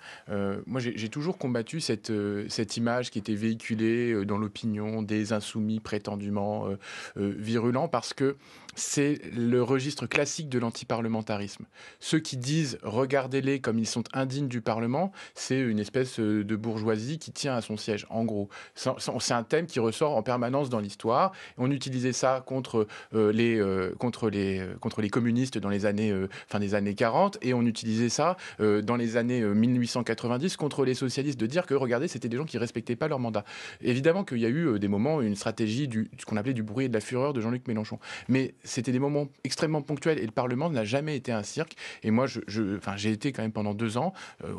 moi, j'ai toujours combattu cette image qui était véhiculée dans l'opinion des insoumis prétendument virulents, parce que c'est le registre classique de l'antiparlementarisme. Ceux qui disent « regardez-les comme ils sont indignes du Parlement », c'est une espèce de bourgeoisie qui tient à son siège, en gros. C'est un thème qui ressort en permanence dans l'histoire. On utilisait ça contre les communistes dans les années, fin des années 40, et on utilisait ça dans les années 1890 contre les socialistes, de dire que, regardez, c'était des gens qui ne respectaient pas leur mandat. Évidemment qu'il y a eu des moments, une stratégie ce qu'on appelait du bruit et de la fureur de Jean-Luc Mélenchon. Mais c'était des moments extrêmement ponctuels et le Parlement n'a jamais été un cirque. Et moi, j'ai été quand même pendant 2 ans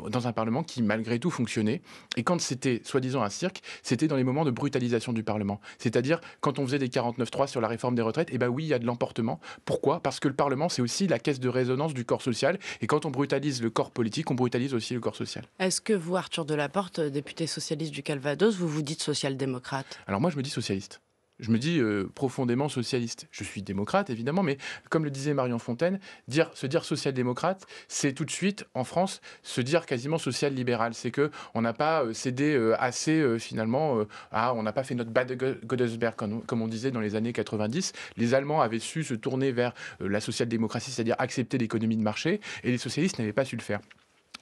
dans un Parlement qui, malgré tout, fonctionnait. Et quand c'était soi-disant un cirque, c'était dans les moments de brutalisation du Parlement. C'est-à-dire, quand on faisait des 49.3 sur la réforme des retraites, oui, il y a de l'emportement. Pourquoi ? Parce que le Parlement, c'est aussi la caisse de résonance du corps social. Et quand on brutalise le corps politique, on brutalise aussi le corps social. Est-ce que vous, Arthur Delaporte, député socialiste du Calvados, vous vous dites social-démocrate ? Alors moi, je me dis socialiste. Je me dis profondément socialiste. Je suis démocrate, évidemment, mais comme le disait Marion Fontaine, se dire social-démocrate, c'est tout de suite, en France, se dire quasiment social-libéral. C'est qu'on n'a pas cédé assez, finalement, on n'a pas fait notre Bad Godesberg, comme on disait dans les années 90. Les Allemands avaient su se tourner vers la social-démocratie, c'est-à-dire accepter l'économie de marché, et les socialistes n'avaient pas su le faire.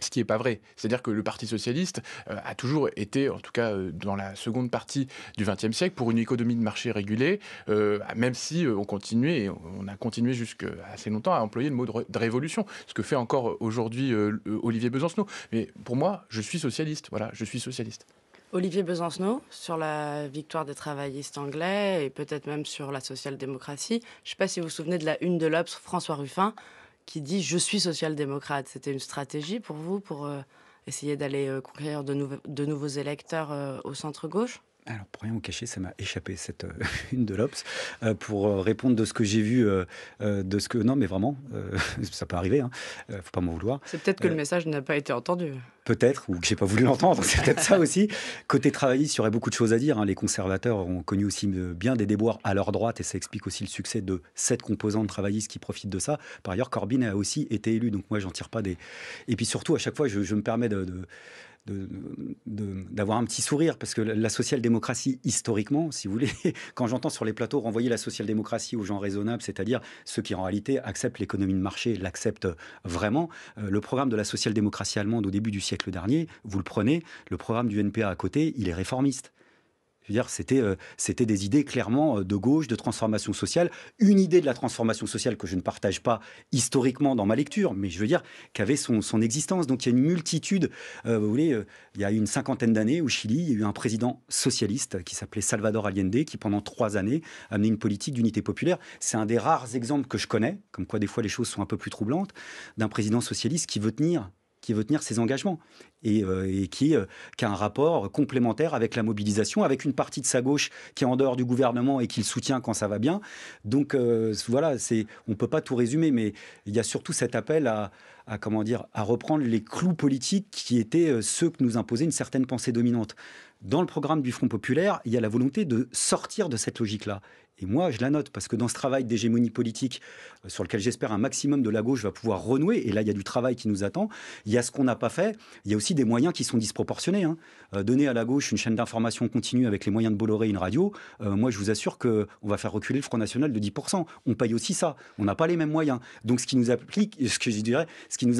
Ce qui n'est pas vrai. C'est-à-dire que le Parti socialiste a toujours été, en tout cas dans la seconde partie du XXe siècle, pour une économie de marché régulée, même si on a continué jusqu'à assez longtemps à employer le mot de révolution, ce que fait encore aujourd'hui Olivier Besancenot. Mais pour moi, je suis socialiste. Voilà, je suis socialiste. Olivier Besancenot, sur la victoire des travaillistes anglais et peut-être même sur la social-démocratie. Je ne sais pas si vous vous souvenez de la une de l'Obs, François Ruffin, qui dit « Je suis social-démocrate ». C'était une stratégie pour vous, pour essayer d'aller conquérir de nouveaux électeurs au centre-gauche ? Alors, pour rien vous cacher, ça m'a échappé, cette une de l'Obs. Pour répondre de ce que j'ai vu, Non, mais vraiment, ça peut arriver, faut pas m'en vouloir. C'est peut-être que le message n'a pas été entendu. Peut-être, ou que j'ai pas voulu l'entendre, c'est peut-être ça aussi. Côté travailliste, il y aurait beaucoup de choses à dire. Les conservateurs ont connu aussi bien des déboires à leur droite, et ça explique aussi le succès de cette composante travailliste qui profite de ça. Par ailleurs, Corbyn a aussi été élu, donc moi, j'en tire pas des... Et puis surtout, à chaque fois, je me permets d'avoir un petit sourire, parce que la social-démocratie, historiquement, si vous voulez, quand j'entends sur les plateaux renvoyer la social-démocratie aux gens raisonnables, c'est-à-dire ceux qui en réalité acceptent l'économie de marché, l'acceptent vraiment, le programme de la social-démocratie allemande au début du siècle dernier, vous le prenez, le programme du NPA à côté, il est réformiste. Je veux dire, c'était des idées clairement de gauche, de transformation sociale. Une idée de la transformation sociale que je ne partage pas historiquement dans ma lecture, mais je veux dire qu'avait son existence. Donc il y a une multitude, vous voulez, il y a une 50aine d'années au Chili, il y a eu un président socialiste qui s'appelait Salvador Allende, qui pendant 3 années a mené une politique d'unité populaire. C'est un des rares exemples que je connais, comme quoi des fois les choses sont un peu plus troublantes, d'un président socialiste qui veut tenir ses engagements et qui a un rapport complémentaire avec la mobilisation, avec une partie de sa gauche qui est en dehors du gouvernement et qui le soutient quand ça va bien. Donc voilà, on ne peut pas tout résumer, mais il y a surtout cet appel à reprendre les clous politiques qui étaient ceux que nous imposait une certaine pensée dominante. Dans le programme du Front populaire, il y a la volonté de sortir de cette logique-là. Et moi, je la note, parce que dans ce travail d'hégémonie politique, sur lequel j'espère un maximum de la gauche va pouvoir renouer, et là, il y a du travail qui nous attend, il y a ce qu'on n'a pas fait, il y a aussi des moyens qui sont disproportionnés. Donner à la gauche une chaîne d'information continue avec les moyens de Bolloré une radio, moi, je vous assure qu'on va faire reculer le Front National de 10%. On paye aussi ça. On n'a pas les mêmes moyens. Donc, ce qui nous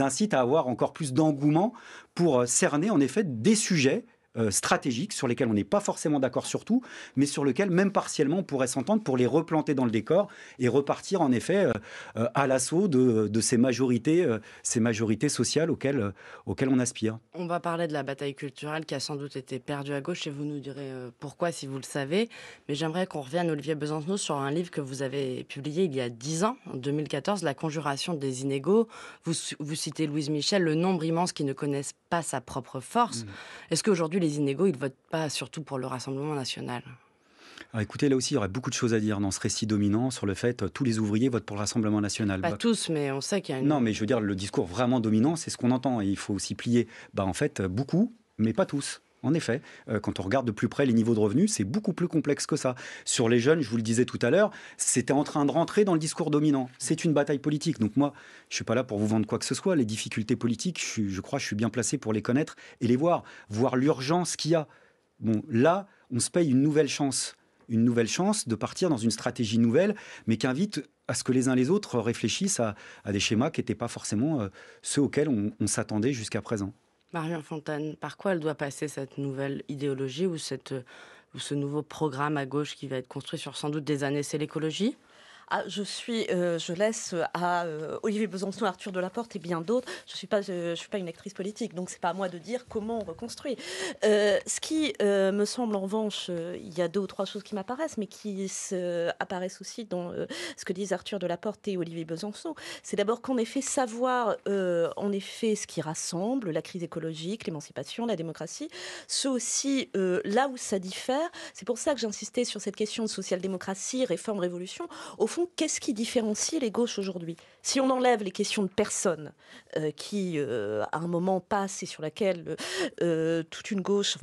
incite à avoir encore plus d'engouement pour cerner, en effet, des sujets stratégiques sur lesquels on n'est pas forcément d'accord sur tout, mais sur lesquels, même partiellement, on pourrait s'entendre pour les replanter dans le décor et repartir en effet à l'assaut de ces majorités sociales auxquelles on aspire. On va parler de la bataille culturelle qui a sans doute été perdue à gauche et vous nous direz pourquoi si vous le savez. Mais j'aimerais qu'on revienne, Olivier Besancenot, sur un livre que vous avez publié il y a 10 ans, en 2014, La conjuration des inégaux. Vous citez Louise Michel, le nombre immense qui ne connaissent pas sa propre force. Est-ce qu'aujourd'hui, les inégaux, ils ne votent pas surtout pour le Rassemblement national ? Alors écoutez, là aussi, il y aurait beaucoup de choses à dire dans ce récit dominant sur le fait que tous les ouvriers votent pour le Rassemblement national. Pas tous, mais on sait qu'il y a une... Non, mais je veux dire, le discours vraiment dominant, c'est ce qu'on entend. Et il faut aussi plier. En fait, beaucoup, mais pas tous. En effet, quand on regarde de plus près les niveaux de revenus, c'est beaucoup plus complexe que ça. Sur les jeunes, je vous le disais tout à l'heure, c'était en train de rentrer dans le discours dominant. C'est une bataille politique. Donc moi, je ne suis pas là pour vous vendre quoi que ce soit. Les difficultés politiques, je crois que je suis bien placé pour les connaître et les voir l'urgence qu'il y a. Bon, là, on se paye une nouvelle chance de partir dans une stratégie nouvelle, mais qui invite à ce que les uns les autres réfléchissent à des schémas qui n'étaient pas forcément ceux auxquels on s'attendait jusqu'à présent. Marion Fontaine, par quoi elle doit passer cette nouvelle idéologie ou ce nouveau programme à gauche qui va être construit sur sans doute des années? C'est l'écologie? Je laisse à Olivier Besancenot, Arthur Delaporte et bien d'autres. Je suis pas une actrice politique, donc c'est pas à moi de dire comment on reconstruit. Ce qui me semble en revanche, il y a 2 ou 3 choses qui m'apparaissent, mais qui apparaissent aussi dans ce que disent Arthur Delaporte et Olivier Besancenot. C'est d'abord qu'en effet savoir en effet ce qui rassemble, la crise écologique, l'émancipation, la démocratie. C'est aussi là où ça diffère. C'est pour ça que j'insistais sur cette question de social-démocratie, réforme, révolution. Au fond, qu'est-ce qui différencie les gauches aujourd'hui? Si on enlève les questions de personnes qui, à un moment, passent et sur laquelle toute une gauche...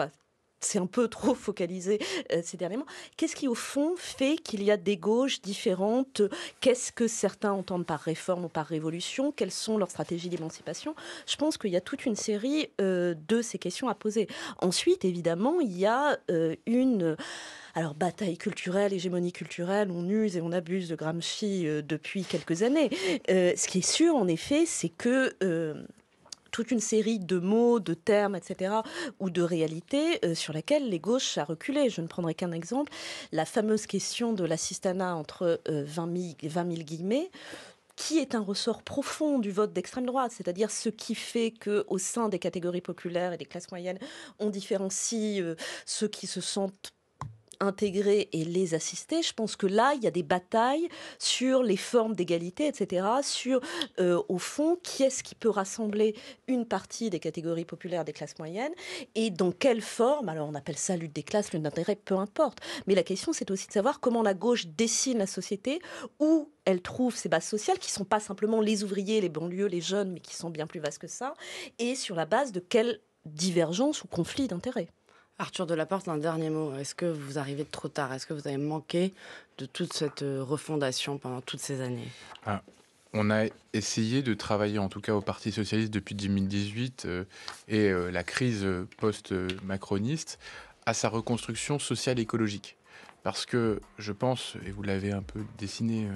c'est un peu trop focalisé ces derniers mois. Qu'est-ce qui, au fond, fait qu'il y a des gauches différentes? Qu'est-ce que certains entendent par réforme ou par révolution? Quelles sont leurs stratégies d'émancipation? Je pense qu'il y a toute une série de ces questions à poser. Ensuite, évidemment, il y a Alors, bataille culturelle, hégémonie culturelle, on use et on abuse de Gramsci depuis quelques années. Ce qui est sûr, en effet, c'est que... toute une série de mots, de termes, etc., ou de réalités sur laquelle les gauches a reculé. Je ne prendrai qu'un exemple, la fameuse question de l'assistanat entre 20 000 guillemets, qui est un ressort profond du vote d'extrême droite, c'est-à-dire ce qui fait qu'au sein des catégories populaires et des classes moyennes, on différencie ceux qui se sentent intégrer et les assister. Je pense que là, il y a des batailles sur les formes d'égalité, etc., sur, au fond, qui est-ce qui peut rassembler une partie des catégories populaires des classes moyennes et dans quelle forme. Alors, on appelle ça lutte des classes, lutte d'intérêt, peu importe. Mais la question, c'est aussi de savoir comment la gauche dessine la société, où elle trouve ses bases sociales, qui ne sont pas simplement les ouvriers, les banlieues, les jeunes, mais qui sont bien plus vastes que ça, et sur la base de quelle divergence ou conflit d'intérêts. Arthur Delaporte, un dernier mot. Est-ce que vous arrivez de trop tard? Est-ce que vous avez manqué de toute cette refondation pendant toutes ces années? On a essayé de travailler, en tout cas au Parti socialiste depuis 2018 et la crise post-macroniste, à sa reconstruction sociale et écologique. Parce que je pense, et vous l'avez un peu dessiné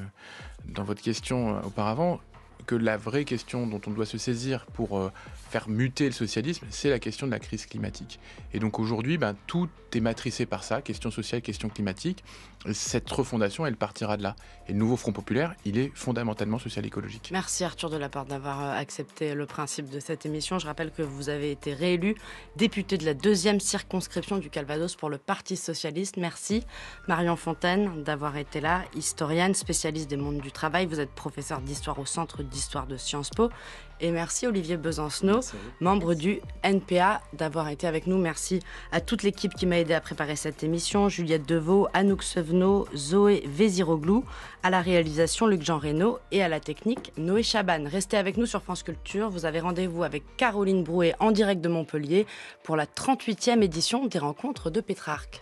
dans votre question auparavant, que la vraie question dont on doit se saisir pour faire muter le socialisme, c'est la question de la crise climatique. Et donc aujourd'hui, tout est matricé par ça, question sociale, question climatique. Cette refondation, elle partira de là. Et le nouveau Front populaire, il est fondamentalement social-écologique. Merci Arthur Delaporte d'avoir accepté le principe de cette émission. Je rappelle que vous avez été réélu député de la 2e circonscription du Calvados pour le Parti socialiste. Merci Marion Fontaine d'avoir été là, historienne, spécialiste des mondes du travail. Vous êtes professeur d'histoire au Centre d'histoire de Sciences Po. Et merci Olivier Besancenot, membre du NPA, d'avoir été avec nous. Merci à toute l'équipe qui m'a aidé à préparer cette émission. Juliette Deveau, Anouk Sevenot, Zoé Véziroglou, à la réalisation Luc-Jean Reynaud et à la technique Noé Chaban. Restez avec nous sur France Culture. Vous avez rendez-vous avec Caroline Brouet en direct de Montpellier pour la 38e édition des Rencontres de Pétrarque.